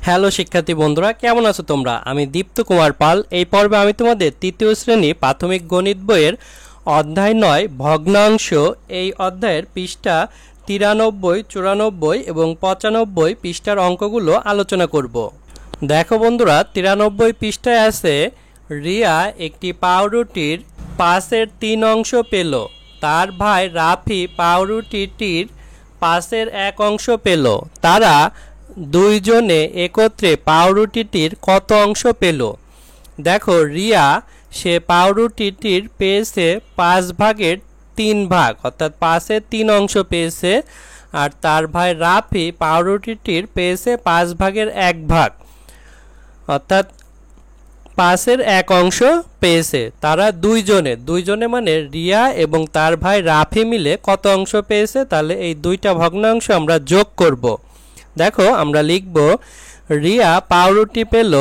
Hello শিক্ষার্থী বন্ধুরা, কেমন আছো তোমরা? আমি দীপ্ত কুমার পাল। এই পর্বে আমি তোমাদের তৃতীয় শ্রেণী প্রাথমিক গণিত বইয়ের অধ্যায় ৯ ভগ্নাংশ এই অধ্যায়ের পৃষ্ঠা ৯৩, ৯৪ এবং ৯৫ পৃষ্ঠার অঙ্কগুলো আলোচনা করব। দেখো বন্ধুরা, ৯৩ পৃষ্ঠায় আছে রিয়া একটি পাউরুটির ৫-এর ৩ অংশ পেল। তার ভাই রাফি পাউরুটিটির ৫-এর ১ অংশ পেল। তারা দুইজনে একত্রে পাউরুটিটির কত অংশ পেল? দেখো, রিয়া সে পাউরুটিটির পেয়েছে ৫/৩ ভাগ, অর্থাৎ ৫-এর ৩ অংশ পেয়েছে। আর তার ভাই রাফি পাউরুটিটির পেয়েছে ৫/১ ভাগ, অর্থাৎ ৫-এর ১ অংশ পেয়েছে। তারা দুইজনে মানে রিয়া এবং তার ভাই রাফি মিলে কত অংশ পেয়েছে? তাহলে এই দুইটা ভগ্নাংশ আমরা যোগ করব। দেখো, আমরা লিখব রিয়া পাউরুটি পেল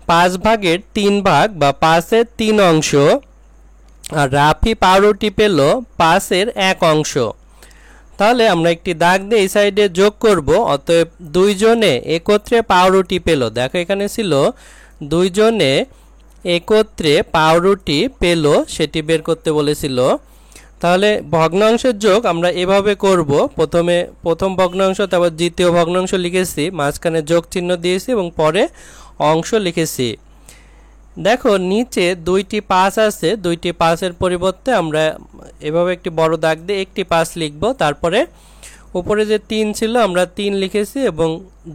৫/৩ ভাগ বা ৫-এর ৩ অংশ, আর রাফি পাউরুটি পেল ৫-এর ১ অংশ। তাহলে আমরা একটি দাগ দিয়ে এই সাইডে যোগ করব। অতএব দুইজনে একত্রে পাউরুটি পেল। দেখো, এখানে ছিল দুইজনে একত্রে পাউরুটি পেল, সেটি বের করতে বলেছিল। তাহলে ভগ্নাংশের যোগ আমরা এভাবে করব। প্রথম ভগ্নাংশ, তারপর দ্বিতীয় ভগ্নাংশ লিখেছি, মাঝখানে যোগ চিহ্ন দিয়েছি এবং পরে অংশ লিখেছি। দেখো, নিচে দুইটি ৫ আছে, দুইটি ৫-এর পরিবর্তে আমরা এভাবে একটি বড় দাগ দিয়ে একটি ৫ লিখব। তারপরে উপরে যে ৩ ছিল আমরা ৩ লিখেছি এবং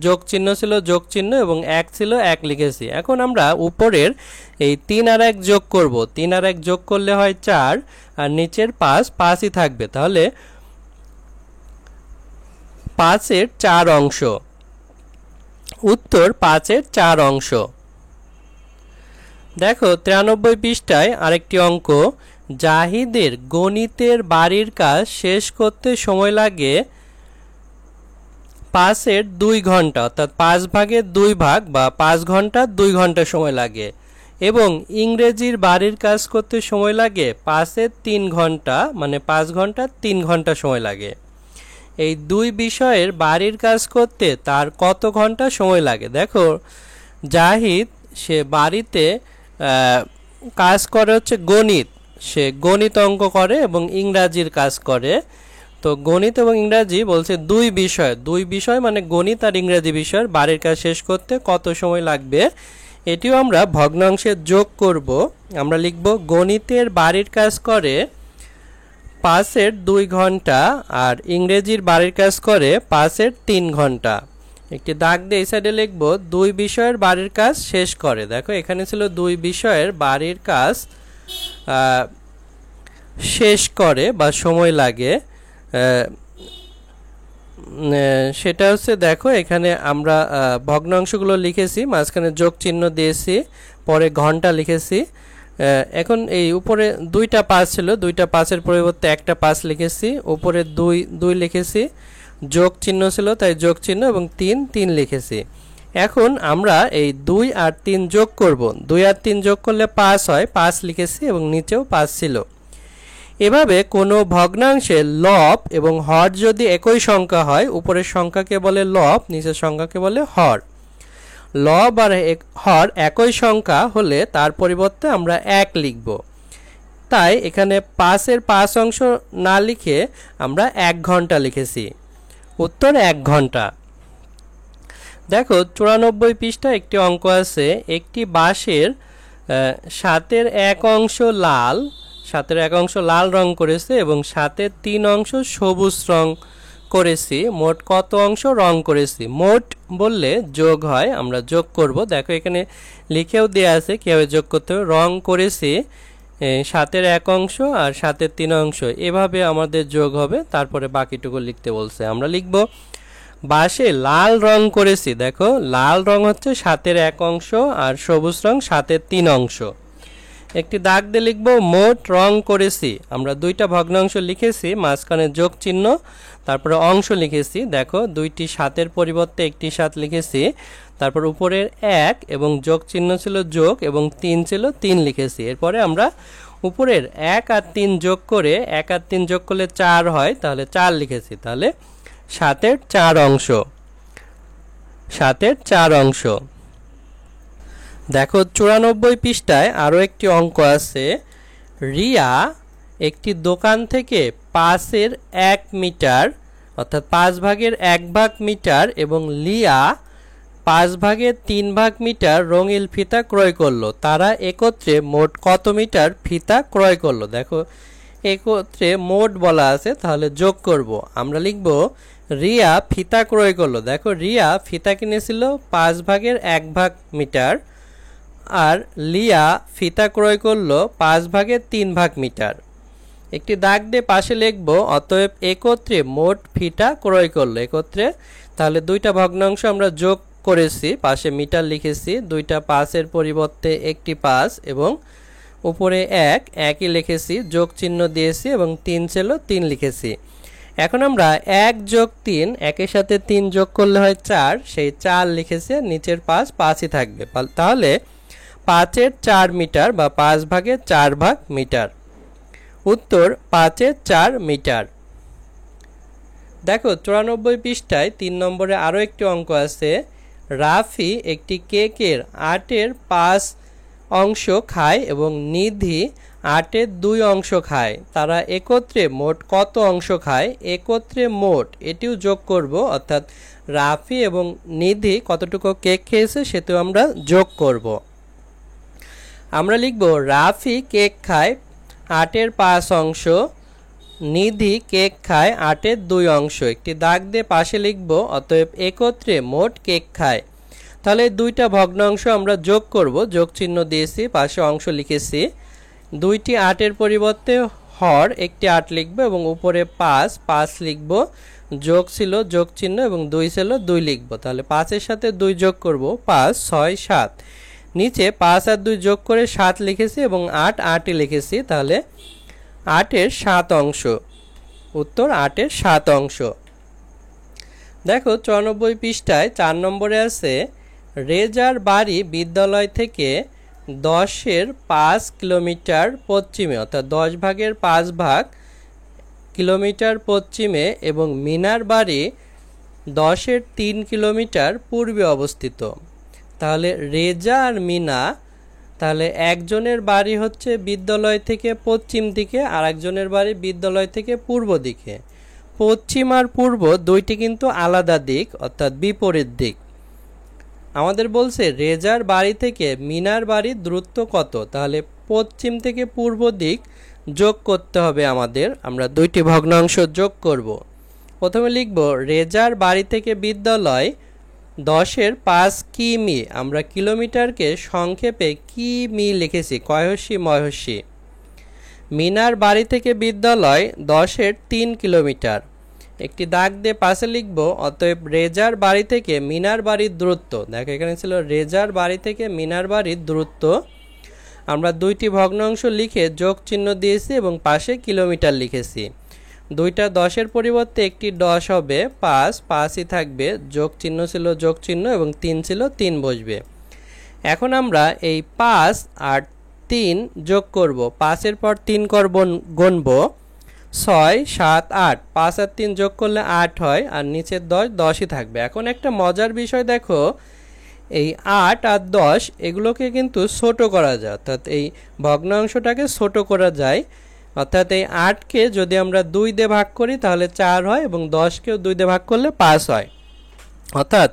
যোগ চিহ্ন ছিল যোগ চিহ্ন এবং ১ ছিল ১ লিখেছি। এখন আমরা উপরের এই ৩ আর ১ যোগ করব। ৩ আর ১ যোগ করলে হয় ৪, আর নিচের ৫ই থাকবে। তাহলে ৫-এর ৪ অংশ। উত্তর ৫-এর ৪ অংশ। দেখো, ৯৩ পৃষ্ঠায় আরেকটি অঙ্ক। জাহিদের গণিতের বাড়ির কাজ শেষ করতে সময় লাগে ৫-এর ২ ঘন্টা, অর্থাৎ ৫/২ ভাগ বা ৫ ঘন্টা ২ ঘন্টা সময় লাগে, এবং ইংরেজির বাড়ির কাজ করতে সময় লাগে ৫-এর ৩ ঘন্টা, মানে ৫ ঘন্টা ৩ ঘন্টা সময় লাগে। এই দুই বিষয়ের বাড়ির কাজ করতে তার কত ঘন্টা সময় লাগে? দেখো, জাহিদ সে বাড়িতে কাজ করে হচ্ছে গণিত, সে গণিত অঙ্ক করে এবং ইংরাজির কাজ করে। তো গণিত এবং ইংরাজি বলছে দুই বিষয় মানে গণিত আর ইংরাজি বিষয়ের বাড়ির কাজ শেষ করতে কত সময় লাগবে? এটিও আমরা ভগ্নাংশে যোগ করব। আমরা লিখব গণিতের বাড়ির কাজ করে ৫-এর ২ ঘন্টা আর ইংরেজির বাড়ির কাজ করে ৫-এর ৩ ঘন্টা। একটি দাগ দিয়ে এই সাইডে লিখব দুই বিষয়ের বাড়ির কাজ শেষ করে। দেখো, এখানে ছিল দুই বিষয়ের বাড়ির কাজ শেষ করে বা সময় লাগে, সেটা হচ্ছে, দেখো এখানে আমরা ভগ্নাংশগুলো লিখেছি, মাঝখানে যোগ চিহ্ন দিয়েছি, পরে ঘন্টা লিখেছি। এখন এই উপরে দুইটা ৫ ছিল, দুইটা ৫-এর পরিবর্তে একটা ৫ লিখেছি, উপরে ২ লিখেছি, যোগ চিহ্ন ছিল তাই যোগ চিহ্ন, এবং ৩ লিখেছি। এখন আমরা এই ২ আর ৩ যোগ করব। ২ আর ৩ যোগ করলে ৫ হয়, ৫ লিখেছি এবং নিচেও ৫ ছিল। এভাবে কোনো ভগ্নাংশের লব এবং হর যদি একই সংখ্যা হয়, উপরের সংখ্যাকে বলে লব, নিচের সংখ্যাকে বলে হর। লব আর হর একই সংখ্যা হলে তার পরিবর্তে আমরা ১ লিখব। তাই এখানে ৫-এর ৫ অংশ না লিখে আমরা ১ ঘন্টা লিখেছি। উত্তর ১ ঘন্টা। দেখো, ৯৪ পৃষ্ঠা একটি অঙ্ক আছে। একটি বাঁশের ৭-এর ১ অংশ লাল রং করেছে এবং ৭-এর ৩ অংশ সবুজ রং করেছি। মোট কত অংশ রং করেছি? মোট বললে যোগ হয়, আমরা যোগ করব। দেখো, এখানে লিখেও দেওয়া আছে কীভাবে যোগ করতে হবে। রং করেছি ৭-এর ১ অংশ আর ৭-এর ৩ অংশ, এভাবে আমাদের যোগ হবে। তারপরে বাকিটুকু লিখতে বলছে। আমরা লিখব বাঁশে লাল রং করেছি। দেখো, লাল রং হচ্ছে ৭-এর ১ অংশ আর সবুজ রং ৭-এর ৩ অংশ। একটি দাগ দিয়ে লিখব মোট রং করেছি। আমরা দুইটা ভগ্নাংশ লিখেছি, মাঝখানে যোগ চিহ্ন, তারপরে অংশ লিখেছি। দেখো, দুইটি ৭-এর পরিবর্তে একটি ৭ লিখেছি, তারপর উপরের ১ এবং যোগ চিহ্ন ছিল যোগ এবং ৩ ছিল ৩ লিখেছি। এরপরে আমরা উপরের ১ আর ৩ যোগ করে ১ আর ৩ যোগ করলে ৪ হয়, তাহলে ৪ লিখেছি। তাহলে ৭-এর ৪ অংশ। 7-এর 4 অংশ। দেখো 94 পৃষ্ঠায় আরও একটি অঙ্ক আছে। রিয়া একটি দোকান থেকে 5-এর 1 মিটার অর্থাৎ 5 ভাগের 1 ভাগ মিটার এবং লিয়া 5 ভাগের 3 ভাগ মিটার রঙিন ফিতা ক্রয় করলো। তারা একত্রে মোট কত মিটার ফিতা ক্রয় করলো? দেখো একত্রে মোট বলা আছে, তাহলে যোগ করব। আমরা লিখব রিয়া ফিতা ক্রয় করলো। দেখো রিয়া ফিতা কিনেছিল 5 ভাগের 1 ভাগ মিটার আর লিয়া ফিতা ক্রয় করলো 5 ভাগের 3 ভাগ মিটার। একটি দাগ দিয়ে পাশে লিখব অতএব একত্রে মোট ফিতা ক্রয় করলো। একত্রে তাহলে দুইটা ভগ্নাংশ আমরা যোগ করেছি, পাশে মিটার লিখেছি, দুইটা 5-এর পরিবর্তে একটি 5 এবং উপরে 1 একই লিখেছি, যোগ চিহ্ন দিয়েছি এবং 3 ছিল 3 লিখেছি। এখন আমরা 1 যোগ 3 একের সাথে 3 যোগ করলে হয় 4, সেই 4 লিখেছি, নিচের 5 5ই থাকবে। তাহলে 5-এর 4 মিটার বা 5 ভাগের 4 ভাগ মিটার। উত্তর 5-এর 4 মিটার। দেখো 94 পৃষ্ঠায় 3 নম্বরে আরও একটি অঙ্ক আছে। রাফি একটি কেকের 8-এর 5 অংশ খায় এবং নিধি 8-এর 2 অংশ খায়। তারা একত্রে মোট কত অংশ খায়? একত্রে মোট, এটিও যোগ করব, অর্থাৎ রাফি এবং নিধি কতটুকু কেক খেয়েছে সেটিও আমরা যোগ করব। আমরা লিখব রাফি কেক খায় 8-এর 5 অংশ, নিধি কেক খায় 8-এর 2 অংশ। একটি দাগ দিয়ে পাশে লিখব অতএব একত্রে মোট কেক খায়। তাহলে দুইটা ভগ্নাংশ আমরা যোগ করব, যোগ চিহ্ন দিয়েছি, পাশে অংশ লিখেছি। দুইটি 8-এর পরিবর্তে হর একটি 8 লিখব এবং উপরে 5 লিখব, যোগ ছিল যোগ চিহ্ন এবং 2 ছিল 2 লিখব। তাহলে 5-এর সাথে 2 যোগ করব, 5 6 7, নিচে 5 আর 2 যোগ করে 7 লিখেছি এবং 8 8ই লিখেছি। তাহলে 8-এর 7 অংশ। উত্তর 8-এর 7 অংশ। দেখো 94 পৃষ্ঠায় 4 নম্বরে আছে রেজার বাড়ি বিদ্যালয় থেকে 10-এর 5 কিলোমিটার পশ্চিমে অর্থাৎ 10 ভাগের 5 ভাগ কিলোমিটার পশ্চিমে এবং মিনার বাড়ি 10-এর 3 কিলোমিটার পূর্বে অবস্থিত। তাহলে রেজা আর মিনা, তাহলে একজনের বাড়ি হচ্ছে বিদ্যালয় থেকে পশ্চিম দিকে আর একজনের বাড়ি বিদ্যালয় থেকে পূর্ব দিকে। পশ্চিম আর পূর্ব দুইটি কিন্তু আলাদা দিক, অর্থাৎ বিপরীত দিক। আমাদের বলছে রেজার বাড়ি থেকে মিনার বাড়ির দূরত্ব কত? তাহলে পশ্চিম থেকে পূর্ব দিক যোগ করতে হবে আমাদের। আমরা দুইটি ভগ্নাংশ যোগ করব। প্রথমে লিখব রেজার বাড়ি থেকে বিদ্যালয় 10-এর 5 কিমি। আমরা কিলোমিটারকে সংক্ষেপে কিমি লিখেছি, কয়হস্যি ময়হস্যি। মিনার বাড়ি থেকে বিদ্যালয় 10-এর 3 কিলোমিটার। একটি দাগ দিয়ে পাশে লিখব অতএব রেজার বাড়ি থেকে মিনার বাড়ির দূরত্ব। দেখো এখানে ছিল রেজার বাড়ি থেকে মিনার বাড়ির দূরত্ব। আমরা দুইটি ভগ্নাংশ লিখে যোগ চিহ্ন দিয়েছি এবং পাশে কিলোমিটার লিখেছি। দুইটা 10-এর পরিবর্তে একটি 10 হবে, 5ই থাকবে, যোগ চিহ্ন ছিল যোগ চিহ্ন এবং 3 ছিল 3 বসবে। এখন আমরা এই 5 আর 3 যোগ করব, 5-এর পর 3 গণব, 6 7 8, 5 আর 3 যোগ করলে 8 হয় আর নিচের 10ই থাকবে। এখন একটা মজার বিষয় দেখো, এই 8 আর 10 এগুলোকে কিন্তু ছোট করা যায়, অর্থাৎ এই ভগ্নাংশটাকে ছোট করা যায়। অর্থাৎ এই 8কে যদি আমরা 2 দিয়ে ভাগ করি তাহলে 4 হয় এবং 10কেও 2 দিয়ে ভাগ করলে 5 হয়। অর্থাৎ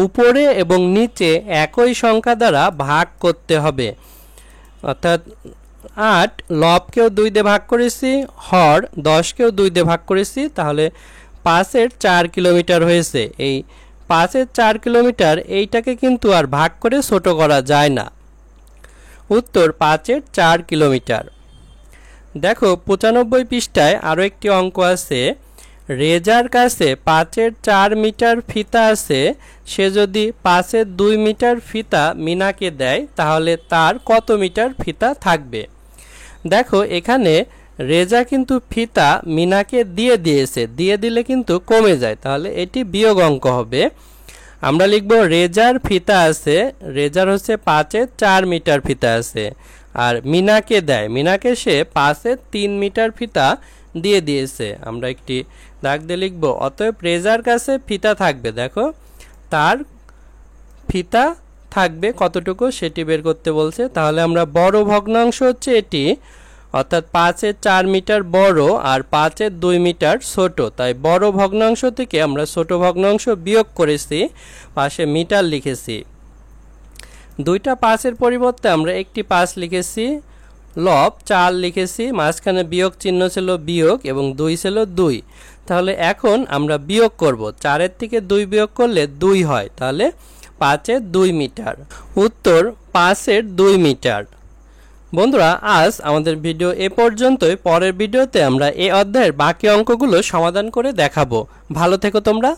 উপরে এবং নিচে একই সংখ্যা দ্বারা ভাগ করতে হবে। অর্থাৎ 8 লবকেও 2 দিয়ে ভাগ করেছি, হর 10কেও 2 দিয়ে ভাগ করেছি, তাহলে 5-এর 4 কিলোমিটার হয়েছে। এই 5-এর 4 কিলোমিটার এইটাকে কিন্তু আর ভাগ করে ছোট করা যায় না। উত্তর 5-এর 4 কিলোমিটার। দেখো 95 পৃষ্ঠায় আরও একটি অঙ্ক আছে। রেজার কাছে 5-এর 4 মিটার ফিতা আছে, সে যদি 5-এর 2 মিটার ফিতা মিনাকে দেয় তাহলে তার কত মিটার ফিতা থাকবে? দেখো এখানে রেজা কিন্তু ফিতা মিনাকে দিয়ে দিয়েছে, দিয়ে দিলে কিন্তু কমে যায়, তাহলে এটি বিয়োগ অঙ্ক হবে। আমরা লিখব রেজার ফিতা আছে, রেজার হচ্ছে 5-এর 4 মিটার ফিতা আছে আর মিনাকে দেয়, মিনাকে সে 5-এর 3 মিটার ফিতা দিয়ে দিয়েছে। আমরা একটি দাগ দিয়ে লিখব অতএব রেজার কাছে ফিতা থাকবে। দেখো তার ফিতা থাকবে কতটুকু সেটি বের করতে বলছে। তাহলে আমরা বড় ভগ্নাংশ হচ্ছে এটি, অর্থাৎ 5-এর 4 মিটার বড় আর 5-এর 2 মিটার ছোট। তাই বড় ভগ্নাংশ থেকে আমরা ছোট ভগ্নাংশ বিয়োগ করেছি, পাশে মিটার লিখেছি। দুইটা 5-এর পরিবর্তে আমরা একটি 5 লিখেছি, লব 4 লিখেছি, মাঝখানে বিয়োগ চিহ্ন ছিল বিয়োগ এবং 2 ছিল 2। তাহলে এখন আমরা বিয়োগ করব, 4-এর থেকে 2 বিয়োগ করলে 2 হয়, তাহলে 5-এর 2 মিটার। উত্তর 5-এর 2 মিটার। বন্ধুরা, আজ আমাদের ভিডিও এ পর্যন্তই। পরের ভিডিওতে আমরা এই অধ্যায়ের বাকি অঙ্কগুলো সমাধান করে দেখাবো। ভালো থেকো তোমরা।